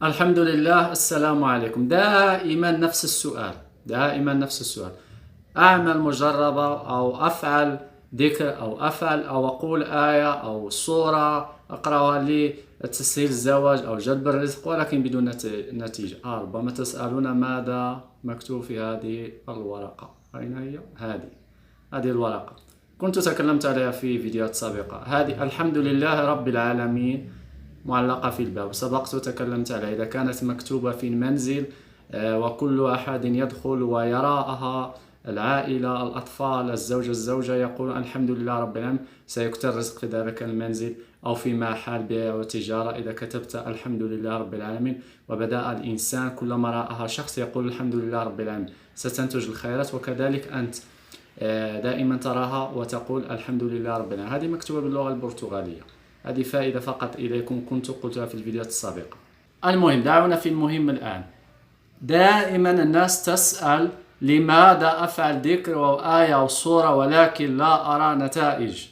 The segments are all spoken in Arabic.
الحمد لله. السلام عليكم. دائما نفس السؤال، دائما نفس السؤال. أعمل مجربة أو أفعل ذكر أو أفعل أو أقول آية أو سورة أقرأها لتسهيل الزواج أو جلب الرزق، ولكن بدون نتيجة. ربما تسألون ماذا مكتوب في هذه الورقة؟ أين هي؟ هذه الورقة كنت تكلمت عليها في فيديوهات سابقة. هذه الحمد لله رب العالمين معلقة في الباب، سبقت وتكلمت عليها. إذا كانت مكتوبة في المنزل وكل أحد يدخل ويراها، العائلة، الأطفال، الزوجة يقول الحمد لله رب العالمين، سيكتر الرزق في ذلك المنزل. أو في محل بيع وتجارة، إذا كتبت الحمد لله رب العالمين وبدأ الإنسان كلما رآها شخص يقول الحمد لله رب العالمين، ستنتج الخيرات. وكذلك أنت دائما تراها وتقول الحمد لله رب العالمين. هذه مكتوبة باللغة البرتغالية. هذه فائدة فقط إليكم، كنت قلتها في الفيديوهات السابقة. المهم، دعونا في المهم الآن. دائما الناس تسأل لماذا أفعل ذكر أو آية أو سورة ولكن لا أرى نتائج؟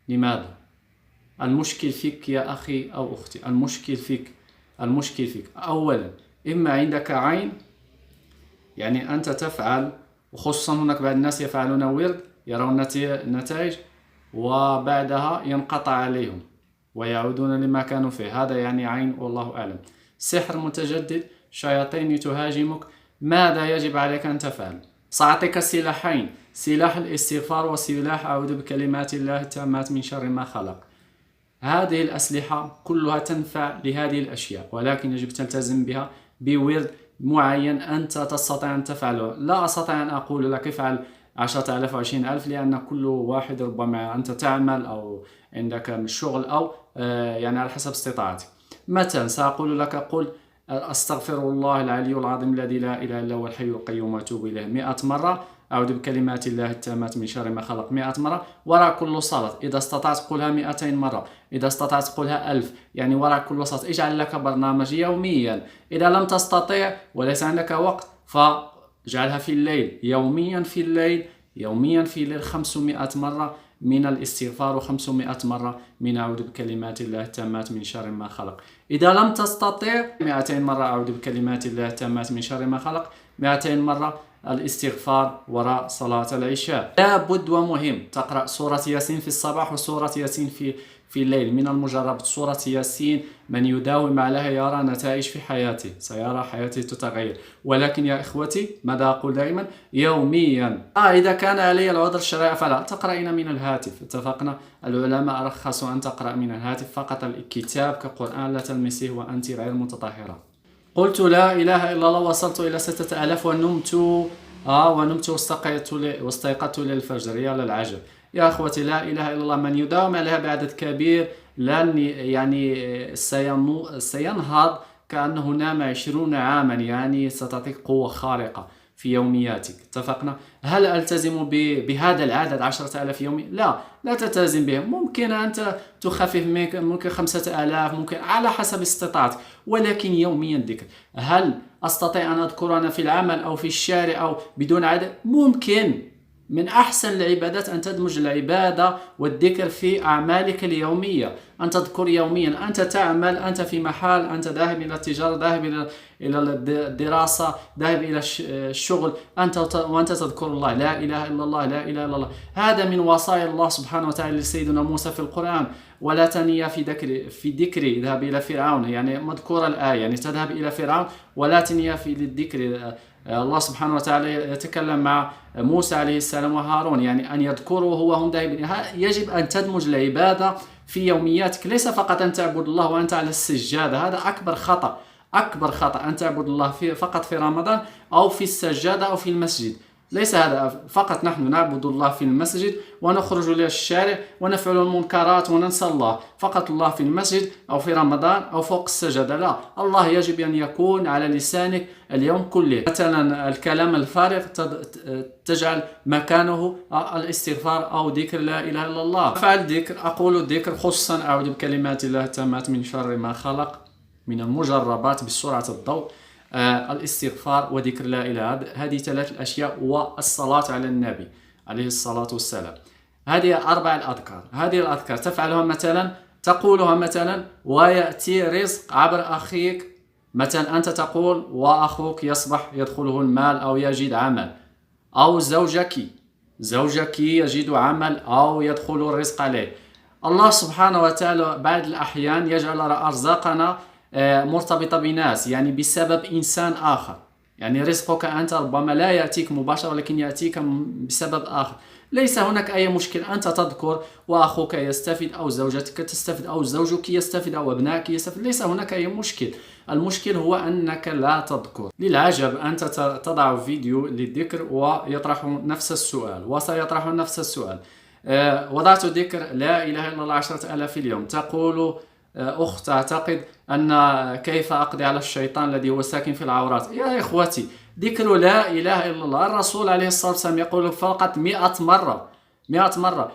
لماذا؟ المشكل فيك يا أخي أو أختي، المشكل فيك. المشكل فيك أولا، إما عندك عين، يعني أنت تفعل، وخصوصا هناك بعض الناس يفعلون ورد يرون نتائج وبعدها ينقطع عليهم ويعودون لما كانوا فيه. هذا يعني عين، والله أعلم. سحر متجدد، شياطين تهاجمك. ماذا يجب عليك أن تفعل؟ سأعطيك سلاحين: سلاح الاستغفار وسلاح أعوذ بكلمات الله التامات من شر ما خلق. هذه الأسلحة كلها تنفع لهذه الأشياء، ولكن يجب تلتزم بها بورد معين أنت تستطيع أن تفعله. لا أستطيع أن أقول لك افعل 10,000 و 20,000، لأن كل واحد ربما أنت تعمل أو عندك من شغل أو يعني على حسب استطاعتك. مثلا سأقول لك قل أستغفر الله العلي العظيم الذي لا إله إلا هو الحي القيوم وأتوب إليه 100 مرة. أعوذ بكلمات الله التامات من شر ما خلق 100 مرة. وراء كل صلاة إذا استطعت قلها 200 مرة، إذا استطعت قلها 1000. يعني وراء كل صلاة اجعل لك برنامج يوميا. إذا لم تستطيع وليس عندك وقت فاجعلها في الليل، يوميا في الليل، يوميا في الليل 500 مرة من الاستغفار و500 مرة من أعوذ بكلمات الله التامات من شر ما خلق. إذا لم تستطيع 200 مرة أعوذ بكلمات الله التامات من شر ما خلق، 200 مرة الاستغفار وراء صلاة العشاء. لابد ومهم تقرأ سورة ياسين في الصباح وسورة ياسين في الليل. من المجرب سورة ياسين، من يداوم عليها يرى نتائج في حياته، سيرى حياته تتغير. ولكن يا إخوتي، ماذا أقول دائما؟ يوميا. إذا كان علي العذر الشرعي فلا تقرأين من الهاتف. اتفقنا؟ العلماء رخصوا أن تقرأ من الهاتف فقط. الكتاب كقرآن لا تلمسيه وأنت غير متطهرة. قلت لا إله إلا الله، وصلت إلى 6000 ونمت واستيقظت للفجر. يا للعجب يا أخوتي، لا إله إلا الله من يداوم عليها بعدد كبير لن يعني سينهض كأنه نام 20 عاما، يعني ستعطيك قوة خارقة في يومياتك. اتفقنا؟ هل ألتزم بهذا العدد 10,000 يومي؟ لا تلتزم به. ممكن أنت تخفف منك، ممكن 5,000، ممكن على حسب استطاعتك، ولكن يوميا ذكر. هل أستطيع أن أذكر أنا في العمل أو في الشارع أو بدون عدد؟ ممكن. من أحسن العبادات أن تدمج العبادة والذكر في أعمالك اليومية، أن تذكر يوميا. أنت تعمل، أنت في محل، أنت ذاهب إلى التجارة، ذاهب إلى الدراسة، ذاهب إلى الشغل، وأنت تذكر الله، لا إله إلا الله، لا إله إلا الله. هذا من وصايا الله سبحانه وتعالى لسيدنا موسى في القرآن: ولا تنيا في ذكري اذهب إلى فرعون. يعني مذكورة الآية، يعني تذهب إلى فرعون ولا تنيا في الذكر. الله سبحانه وتعالى يتكلم مع موسى عليه السلام وهارون، يعني أن يذكروا وهم ذاهبين. يجب أن تدمج العبادة في يومياتك، ليس فقط أن تعبد الله وأنت على السجادة. هذا أكبر خطأ، أكبر خطأ أن تعبد الله فقط في رمضان أو في السجادة أو في المسجد. ليس هذا فقط. نحن نعبد الله في المسجد ونخرج إلى الشارع ونفعل المنكرات وننسى الله. فقط الله في المسجد أو في رمضان أو فوق السجادة؟ لا، الله يجب أن يكون على لسانك اليوم كله. مثلا الكلام الفارغ تجعل مكانه الاستغفار أو ذكر لا إله إلا الله. أفعل ذكر، أقول الذكر، خصوصا أعوذ بكلمات الله التامات من شر ما خلق. من المجربات بسرعة الضوء الاستغفار وذكر لا إله. هذه 3 الأشياء، والصلاة على النبي عليه الصلاة والسلام. هذه 4 الأذكار. هذه الأذكار تفعلها مثلا تقولها مثلا ويأتي رزق عبر أخيك. مثلا أنت تقول وأخوك يصبح يدخله المال أو يجد عمل، أو زوجك يجد عمل أو يدخل الرزق عليه. الله سبحانه وتعالى بعض الأحيان يجعل أرزاقنا مرتبطة بناس، يعني بسبب إنسان آخر. يعني رزقك أنت ربما لا يأتيك مباشرة ولكن يأتيك بسبب آخر. ليس هناك أي مشكل أنت تذكر وأخوك يستفيد أو زوجتك تستفيد أو زوجك يستفيد أو أبنائك يستفيد، ليس هناك أي مشكل. المشكل هو أنك لا تذكر. للعجب أنت تضع فيديو للذكر ويطرح نفس السؤال وسيطرح نفس السؤال. وضعت ذكر لا إله إلا الله 10,000 في اليوم. تقول أخت تعتقد أن كيف أقضي على الشيطان الذي هو ساكن في العورات. يا إخوتي، ذكر لا إله إلا الله الرسول عليه الصلاة والسلام يقول فقط 100 مرة. 100 مرة.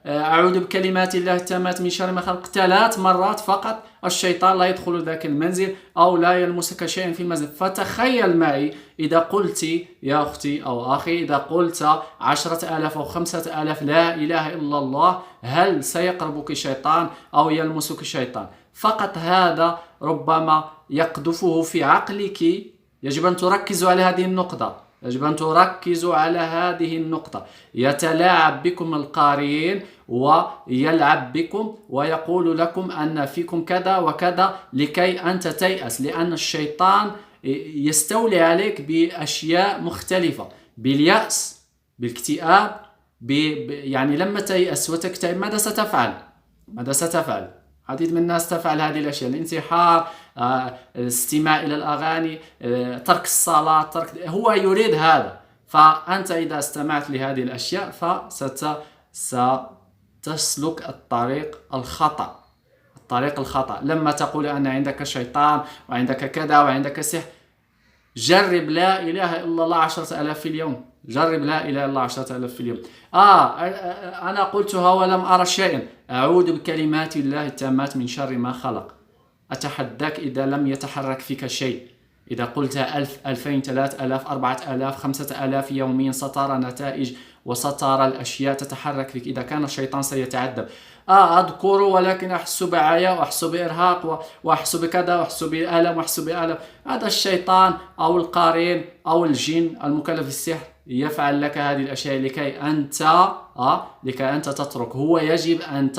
أعوذ بكلمات الله التامات من شر ما خلق 3 مرات فقط. الشيطان لا يدخل ذاك المنزل أو لا يلمسك شيئا في المنزل. فتخيل معي إذا قلت يا أختي أو أخي، إذا قلت 10,000 أو 5,000 لا إله إلا الله، هل سيقربك شيطان أو يلمسك شيطان؟ فقط هذا ربما يقذفه في عقلك. يجب أن تركزوا على هذه النقطة. يجب أن تركزوا على هذه النقطة. يتلاعب بكم القارئين ويلعب بكم ويقول لكم أن فيكم كذا وكذا لكي أنت تيأس، لأن الشيطان يستولي عليك بأشياء مختلفة، باليأس، بالاكتئاب، يعني لما تيأس وتكتئب ماذا ستفعل؟ ماذا ستفعل؟ عديد من الناس تفعل هذه الأشياء: الانتحار، الاستماع إلى الأغاني، ترك الصلاة، هو يريد هذا. فأنت إذا استمعت لهذه الأشياء ستسلك الطريق الخطأ. لما تقول أن عندك شيطان وعندك كذا وعندك سحر، جرب لا إله إلا الله 10,000 في اليوم. جرب لا إله إلا الله 10,000 في اليوم. أنا قلتها ولم أرى شيئا. أعوذ بكلمات الله التامات من شر ما خلق. أتحداك إذا لم يتحرك فيك شيء، إذا قلتها 1000 2000 3000 4000 5000 يوميا، سترى نتائج وسترى الأشياء تتحرك فيك. إذا كان الشيطان سيتعذب. أذكر ولكن أحس بعيا وأحس بإرهاق وأحس بكذا وأحس بألم وأحس بألم. هذا الشيطان أو القارين أو الجن المكلف بالسحر يفعل لك هذه الأشياء لكي أنت تترك. هو يجب أن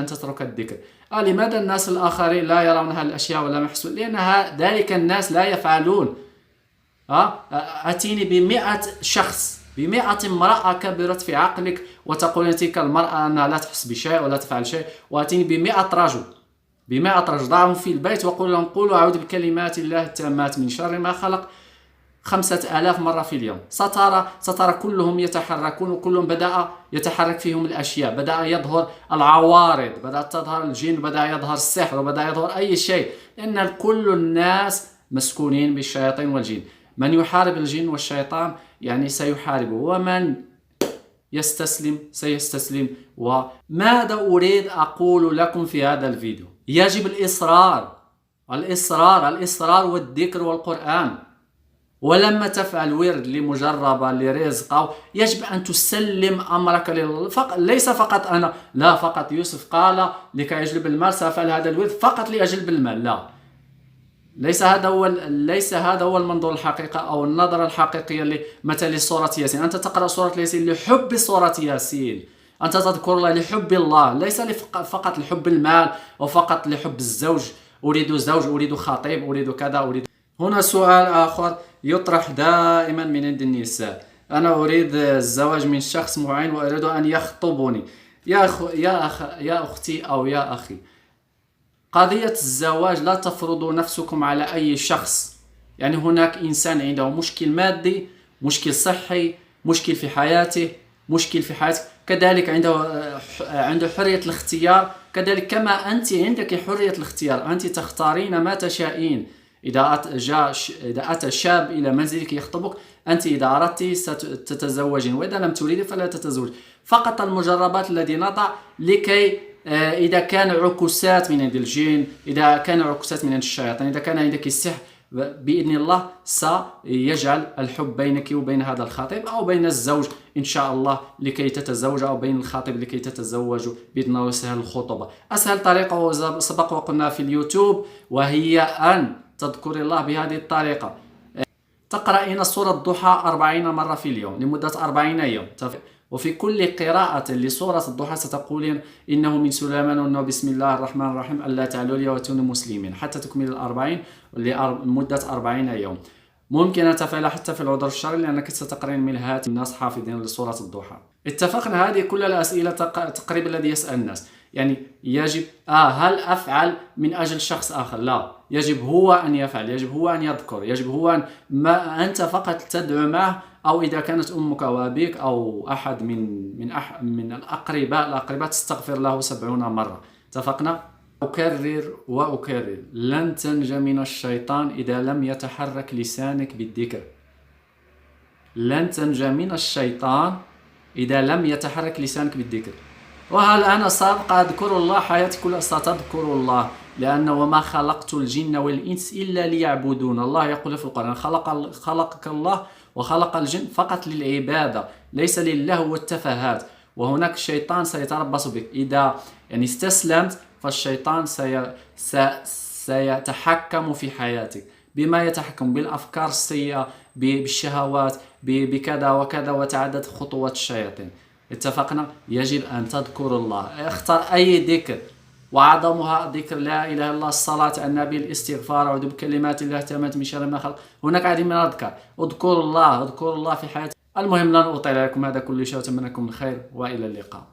تترك الذكر. لماذا الناس الآخرين لا يرون هذه الأشياء ولا يحسون؟ لأن ذلك الناس لا يفعلون. أتيني ب100 شخص، ب100 امرأة كبرت في عقلك وتقول تلك المرأة أنها لا تحس بشيء ولا تفعل شيء، وأتيني ب100 رجل، ضعهم في البيت وقول لهم قولوا أعوذ بكلمات الله التامات من شر ما خلق 5,000 مرة في اليوم. سترى كلهم يتحركون، وكلهم بدأ يتحرك فيهم الأشياء، بدأ يظهر العوارض، بدأت تظهر الجن، بدأ يظهر السحر، وبدأ يظهر أي شيء، لأن كل الناس مسكونين بالشياطين والجن. من يحارب الجن والشيطان يعني سيحاربه، ومن يستسلم سيستسلم. وماذا أريد أقول لكم في هذا الفيديو؟ يجب الإصرار والذكر والقرآن. ولما تفعل ورد لمجربة لرزق، يجب أن تسلم أمرك لله. ليس فقط أنا، لا فقط يوسف قال لكي يجلب المال سأفعل هذا الورد فقط لأجلب المال. لا، ليس هذا هو المنظور الحقيقي أو النظرة الحقيقية اللي مثل سورة ياسين. أنت تقرأ سورة ياسين لحب سورة ياسين، أنت تذكر الله لحب الله، ليس فقط لحب المال أو فقط لحب الزوج. أريد زوج، أريد خطيب، أريد كذا، أريد. هنا سؤال آخر يطرح دائما من عند النساء: أنا أريد الزواج من شخص معين وأريد أن يخطبني. يا أختي أو يا أخي، قضية الزواج لا تفرضوا نفسكم على أي شخص. يعني هناك إنسان عنده مشكل مادي، مشكل صحي، مشكل في حياته، مشكل في حياتك، كذلك عنده حرية الاختيار. كذلك كما أنت عندك حرية الاختيار، أنت تختارين ما تشائين. إذا أتى شاب إلى منزلك يخطبك، أنت إذا أردت ستتزوجين، وإذا لم تريد فلا تتزوج. فقط المجربات التي نضع لكي إذا كان عكوسات من عند الجن، إذا كان عكوسات من عند الشياطين، إذا كان عندك السحر، بإذن الله سيجعل الحب بينك وبين هذا الخطيب أو بين الزوج إن شاء الله لكي تتزوج، أو بين الخطيب لكي تتزوجوا بإذن الله ويسهل الخطوبة. أسهل طريقة سبق وقلنا في اليوتيوب، وهي أن تذكر الله بهذه الطريقة. تقرأين سورة الضحى 40 مرة في اليوم لمدة 40 يوم، وفي كل قراءة لسورة الضحى ستقولين إنه من سليمان وإنه بسم الله الرحمن الرحيم ألا تعلوا لي وأتوني مسلمين، حتى تكمل 40 لمدة 40 يوم. ممكن أن تفعل حتى في العذر الشرعي لأنك ستقرين من هات الناس حافظين لسورة الضحى. اتفقنا؟ هذه كل الأسئلة تقريبا الذي يسأل الناس. يعني يجب هل أفعل من أجل شخص آخر؟ لا، يجب هو أن يفعل، يجب هو أن يذكر، يجب هو أن ما أنت فقط تدعو معه، أو إذا كانت أمك وأبيك أو أحد من الأقرباء تستغفر له 70 مرة. اتفقنا؟ أكرر وأكرر، لن تنجى من الشيطان إذا لم يتحرك لسانك بالذكر. لن تنجى من الشيطان إذا لم يتحرك لسانك بالذكر. وهل أنا سأبقى أذكر الله حياتي كلها؟ ستذكر الله، لأن وما خلقت الجن والإنس إلا ليعبدون. الله يقول في القرآن خلقك الله وخلق الجن فقط للعبادة، ليس للهو والتفاهات. وهناك شيطان سيتربص بك إذا استسلمت، فالشيطان سيتحكم في حياتك. بما يتحكم؟ بالأفكار السيئة، بالشهوات، بكذا وكذا، وتعدد خطوات الشياطين. اتفقنا؟ يجب أن تذكر الله. اختر أي ذكر، وأعظمها ذكر لا إله إلا الله، الصلاة على النبي، الاستغفار، أعوذ بكلمات الله التامات من شر ما خلق. هناك عديد من الأذكار. اذكروا الله في حياتك. المهم لن أطيل عليكم، هذا كل شيء، أتمنى لكم الخير وإلى اللقاء.